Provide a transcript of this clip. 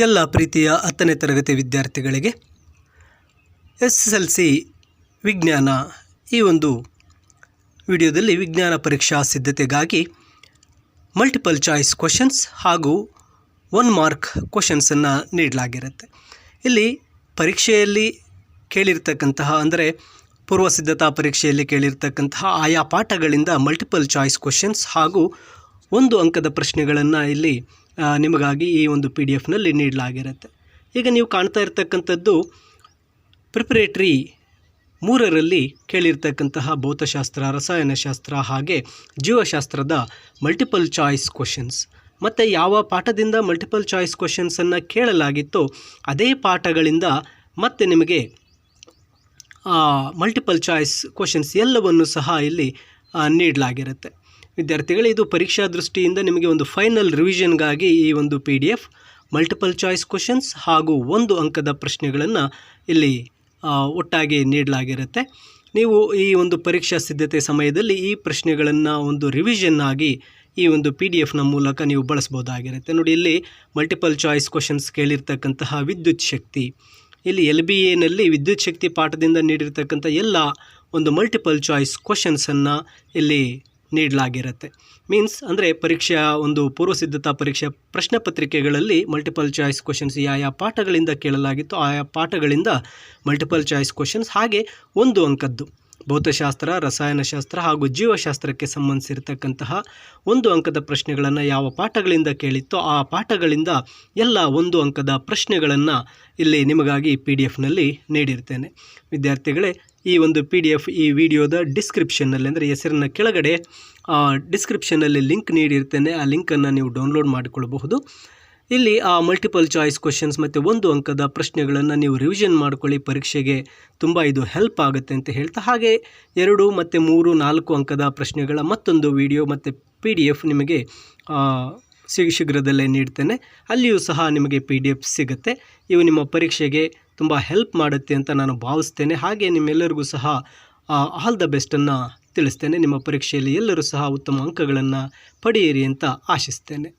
ಎಲ್ಲ ಪ್ರೀತಿಯ 10ನೇ ತರಗತಿ ವಿದ್ಯಾರ್ಥಿಗಳಿಗೆ SSLC ವಿಜ್ಞಾನ ಈ ಒಂದು ವಿಡಿಯೋದಲ್ಲಿ ವಿಜ್ಞಾನ ಪರೀಕ್ಷಾ ಸಿದ್ಧತೆಗಾಗಿ ಮಲ್ಟಿಪಲ್ ಚಾಯ್ಸ್ ಕ್ವೆಶ್ಚನ್ಸ್ ಹಾಗೂ 1 ಮಾರ್ಕ್ ಕ್ವೆಶ್ಚನ್ಸ್ ಅನ್ನು ನೀಡಲಾಗಿರುತ್ತೆ. ಇಲ್ಲಿ ಪರೀಕ್ಷೆಯಲ್ಲಿ ಕೇಳಿರ್ತಕ್ಕಂತಹ ಅಂದರೆ ಪೂರ್ವ ಸಿದ್ಧತಾ ಪರೀಕ್ಷೆಯಲ್ಲಿ ಕೇಳಿರ್ತಕ್ಕಂತಹ ಆಯಾ ಪಾಠಗಳಿಂದ ಮಲ್ಟಿಪಲ್ ಚಾಯ್ಸ್ ಕ್ವೆಶ್ಚನ್ಸ್ ಹಾಗೂ 1 ಅಂಕದ ಪ್ರಶ್ನೆಗಳನ್ನು ಇಲ್ಲಿ ನಿಮಗಾಗಿ ಈ ಒಂದು PDF-ನಲ್ಲಿ ನೀಡಲಾಗಿರುತ್ತೆ. ಈಗ ನೀವು ಕಾಣ್ತಾ ಇರತಕ್ಕಂಥದ್ದು ಪ್ರಿಪರೇಟರಿ 3ರಲ್ಲಿ ಕೇಳಿರ್ತಕ್ಕಂತಹ ಭೌತಶಾಸ್ತ್ರ, ರಸಾಯನಶಾಸ್ತ್ರ ಹಾಗೆ ಜೀವಶಾಸ್ತ್ರದ ಮಲ್ಟಿಪಲ್ ಚಾಯ್ಸ್ ಕ್ವೆಶ್ಚನ್ಸ್. ಮತ್ತು ಯಾವ ಪಾಠದಿಂದ ಮಲ್ಟಿಪಲ್ ಚಾಯ್ಸ್ ಕ್ವೆಶ್ಚನ್ಸನ್ನು ಕೇಳಲಾಗಿತ್ತೋ ಅದೇ ಪಾಠಗಳಿಂದ ಮತ್ತೆ ನಿಮಗೆ ಮಲ್ಟಿಪಲ್ ಚಾಯ್ಸ್ ಕ್ವೆಶ್ಚನ್ಸ್ ಎಲ್ಲವನ್ನು ಸಹ ಇಲ್ಲಿ ನೀಡಲಾಗಿರುತ್ತೆ. ವಿದ್ಯಾರ್ಥಿಗಳು, ಇದು ಪರೀಕ್ಷಾ ದೃಷ್ಟಿಯಿಂದ ನಿಮಗೆ ಒಂದು ಫೈನಲ್ ರಿವಿಷನ್ಗಾಗಿ ಈ ಒಂದು PDF ಮಲ್ಟಿಪಲ್ ಚಾಯ್ಸ್ ಕ್ವೆಶ್ಚನ್ಸ್ ಹಾಗೂ 1 ಅಂಕದ ಪ್ರಶ್ನೆಗಳನ್ನು ಇಲ್ಲಿ ಒಟ್ಟಾಗಿ ನೀಡಲಾಗಿರುತ್ತೆ. ನೀವು ಈ ಒಂದು ಪರೀಕ್ಷಾ ಸಿದ್ಧತೆ ಸಮಯದಲ್ಲಿ ಈ ಪ್ರಶ್ನೆಗಳನ್ನು ಒಂದು ರಿವಿಷನ್ ಆಗಿ ಈ ಒಂದು PDF-ನ ಮೂಲಕ ನೀವು ಬಳಸ್ಬೋದಾಗಿರುತ್ತೆ. ನೋಡಿ, ಇಲ್ಲಿ ಮಲ್ಟಿಪಲ್ ಚಾಯ್ಸ್ ಕ್ವೆಶ್ಚನ್ಸ್ ಕೇಳಿರ್ತಕ್ಕಂತಹ ವಿದ್ಯುತ್ ಶಕ್ತಿ, ಇಲ್ಲಿ LBAನಲ್ಲಿ ವಿದ್ಯುತ್ ಶಕ್ತಿ ಪಾಠದಿಂದ ನೀಡಿರ್ತಕ್ಕಂಥ ಎಲ್ಲ ಒಂದು ಮಲ್ಟಿಪಲ್ ಚಾಯ್ಸ್ ಕ್ವೆಶ್ಚನ್ಸನ್ನು ಇಲ್ಲಿ ನೀಡಲಾಗಿರುತ್ತೆ. ಮೀನ್ಸ್ ಅಂದರೆ ಪರೀಕ್ಷೆಯ ಒಂದು ಪೂರ್ವ ಸಿದ್ಧತಾ ಪರೀಕ್ಷೆಯ ಪ್ರಶ್ನೆ ಪತ್ರಿಕೆಗಳಲ್ಲಿ ಮಲ್ಟಿಪಲ್ ಚಾಯ್ಸ್ ಕ್ವೆಶ್ಚನ್ಸ್ ಯಾವ ಪಾಠಗಳಿಂದ ಕೇಳಲಾಗಿತ್ತು ಆಯಾ ಪಾಠಗಳಿಂದ ಮಲ್ಟಿಪಲ್ ಚಾಯ್ಸ್ ಕ್ವೆಶ್ಚನ್ಸ್ ಹಾಗೆ 1 ಅಂಕದ್ದು ಭೌತಶಾಸ್ತ್ರ, ರಸಾಯನಶಾಸ್ತ್ರ ಹಾಗೂ ಜೀವಶಾಸ್ತ್ರಕ್ಕೆ ಸಂಬಂಧಿಸಿರ್ತಕ್ಕಂತಹ 1 ಅಂಕದ ಪ್ರಶ್ನೆಗಳನ್ನು ಯಾವ ಪಾಠಗಳಿಂದ ಕೇಳಿತ್ತೋ ಆ ಪಾಠಗಳಿಂದ ಎಲ್ಲ 1 ಅಂಕದ ಪ್ರಶ್ನೆಗಳನ್ನು ಇಲ್ಲಿ ನಿಮಗಾಗಿ PDF-ನಲ್ಲಿ ನೀಡಿರ್ತೇನೆ. ವಿದ್ಯಾರ್ಥಿಗಳೇ, ಈ ಒಂದು PDF ಈ ವಿಡಿಯೋದ ಡಿಸ್ಕ್ರಿಪ್ಷನ್ನಲ್ಲಿ ಅಂದರೆ ಹೆಸರಿನ ಕೆಳಗಡೆ ಡಿಸ್ಕ್ರಿಪ್ಷನ್ನಲ್ಲಿ ಲಿಂಕ್ ನೀಡಿರ್ತೇನೆ. ಆ ಲಿಂಕನ್ನು ನೀವು ಡೌನ್ಲೋಡ್ ಮಾಡಿಕೊಳ್ಳಬಹುದು. ಇಲ್ಲಿ ಆ ಮಲ್ಟಿಪಲ್ ಚಾಯ್ಸ್ ಕ್ವೆಶ್ಚನ್ಸ್ ಮತ್ತು 1 ಅಂಕದ ಪ್ರಶ್ನೆಗಳನ್ನು ನೀವು ರಿವಿಷನ್ ಮಾಡ್ಕೊಳ್ಳಿ. ಪರೀಕ್ಷೆಗೆ ತುಂಬ ಇದು ಹೆಲ್ಪ್ ಆಗುತ್ತೆ ಅಂತ ಹೇಳ್ತಾ, ಹಾಗೆ 2 ಮತ್ತು 3, 4 ಅಂಕದ ಪ್ರಶ್ನೆಗಳ ಮತ್ತೊಂದು ವಿಡಿಯೋ ಮತ್ತು PDF ನಿಮಗೆ ಶೀಘ್ರದಲ್ಲೇ ನೀಡ್ತೇನೆ. ಅಲ್ಲಿಯೂ ಸಹ ನಿಮಗೆ PDF ಸಿಗುತ್ತೆ. ಇವು ನಿಮ್ಮ ಪರೀಕ್ಷೆಗೆ ತುಂಬ ಹೆಲ್ಪ್ ಮಾಡುತ್ತೆ ಅಂತ ನಾನು ಭಾವಿಸ್ತೇನೆ. ಹಾಗೆ ನಿಮ್ಮೆಲ್ಲರಿಗೂ ಸಹ ಆಲ್ ದ ಬೆಸ್ಟನ್ನು ತಿಳಿಸ್ತೇನೆ. ನಿಮ್ಮ ಪರೀಕ್ಷೆಯಲ್ಲಿ ಎಲ್ಲರೂ ಸಹ ಉತ್ತಮ ಅಂಕಗಳನ್ನು ಪಡೆಯಿರಿ ಅಂತ ಆಶಿಸ್ತೇನೆ.